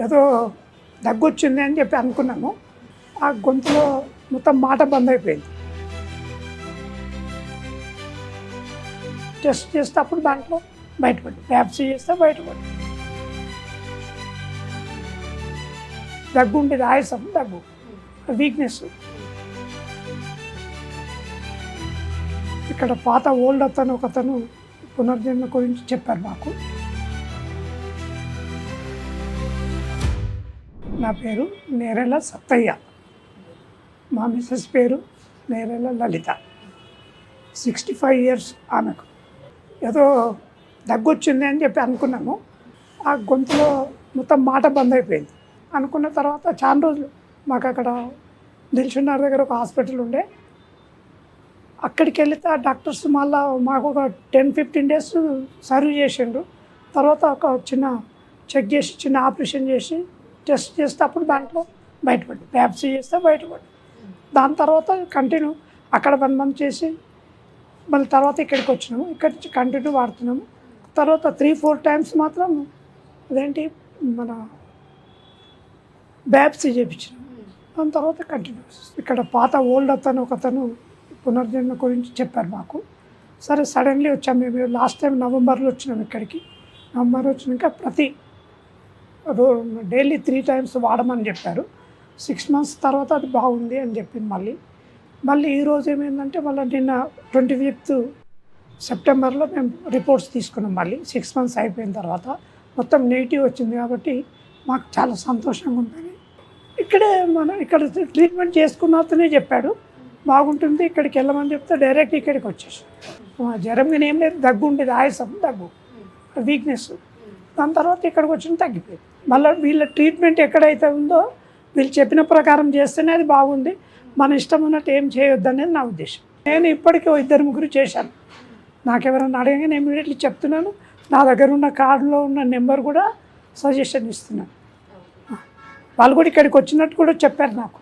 ఏదో దగ్గొచ్చింది అని చెప్పి అనుకున్నాము. ఆ గొంతులో మొత్తం మాట బంద్ అయిపోయింది. టెస్ట్ చేస్తే అప్పుడు దాంట్లో బయటపడి వ్యాప్సి చేస్తే బయటపడి దగ్గు ఉండేది, ఆయాసం, దగ్గు, వీక్నెస్. ఇక్కడ పాత ఓల్డ్ అతను ఒకతను పునర్జన్మ గురించి చెప్పారు మాకు. నా పేరు నేరెల సత్తయ్య, మా మిసెస్ పేరు నేరెల లలిత. 65 years ఆమెకు. ఏదో దగ్గొచ్చింది అని చెప్పి అనుకున్నాము. ఆ గొంతులో మొత్తం మాట బంద్ అయిపోయింది. అనుకున్న తర్వాత చాలా రోజులు మాకు అక్కడ దిల్సుఖ్నగర్ దగ్గర ఒక హాస్పిటల్ ఉండే, అక్కడికి వెళితే ఆ డాక్టర్స్ మళ్ళీ మాకు ఒక 10-15 days సర్వ్ చేసిండు. తర్వాత ఒక చిన్న చెక్ చేసి చిన్న ఆపరేషన్ చేసి టెస్ట్ చేస్తే అప్పుడు దాంట్లో బయటపడి వ్యాప్సి చేస్తే బయటపడి దాని తర్వాత కంటిన్యూ అక్కడ 1 month చేసి మళ్ళీ తర్వాత ఇక్కడికి వచ్చినాము. ఇక్కడి నుంచి కంటిన్యూ వాడుతున్నాము. తర్వాత 3-4 times మాత్రం అదేంటి మన బ్యాప్సీ చేయించినాము. దాని తర్వాత కంటిన్యూ. ఇక్కడ పాత ఓల్డ్ అతను ఒకతను పునర్జన్మ గురించి చెప్పారు మాకు. సరే సడన్లీ వచ్చాము. మేము లాస్ట్ టైం నవంబర్లో వచ్చినాము ఇక్కడికి. నవంబర్ వచ్చినాక డైలీ 3 times వాడమని చెప్పారు. 6 months తర్వాత అది బాగుంది అని చెప్పింది. మళ్ళీ ఈరోజు ఏమైందంటే మళ్ళీ నిన్న 25th September మేము రిపోర్ట్స్ తీసుకున్నాం. మళ్ళీ 6 months అయిపోయిన తర్వాత మొత్తం నెగిటివ్ వచ్చింది. కాబట్టి మాకు చాలా సంతోషంగా ఉందని ఇక్కడ ట్రీట్మెంట్ చేసుకున్న అతనే చెప్పాడు బాగుంటుంది, ఇక్కడికి వెళ్ళమని చెప్తే డైరెక్ట్ ఇక్కడికి వచ్చేసి జ్వరం కానీ ఏం లేదు, దగ్గు ఉండేది, ఆయాసం, దగ్గు, వీక్నెస్. దాని తర్వాత ఇక్కడికి వచ్చిన తగ్గిపోయింది. మళ్ళీ వీళ్ళ ట్రీట్మెంట్ ఎక్కడైతే ఉందో వీళ్ళు చెప్పిన ప్రకారం చేస్తేనే అది బాగుంది. మన ఇష్టం ఉన్నట్టు ఏం చేయొద్దు అనేది నా ఉద్దేశం. నేను ఇప్పటికీ 2-3 చేశాను. నాకెవరన్నా అడగగా నేను ఇమీడియట్లీ చెప్తున్నాను. నా దగ్గర ఉన్న కార్డులో ఉన్న నెంబర్ కూడా సజెషన్ ఇస్తున్నాను. వాళ్ళు కూడా ఇక్కడికి వచ్చినట్టు కూడా చెప్పారు నాకు.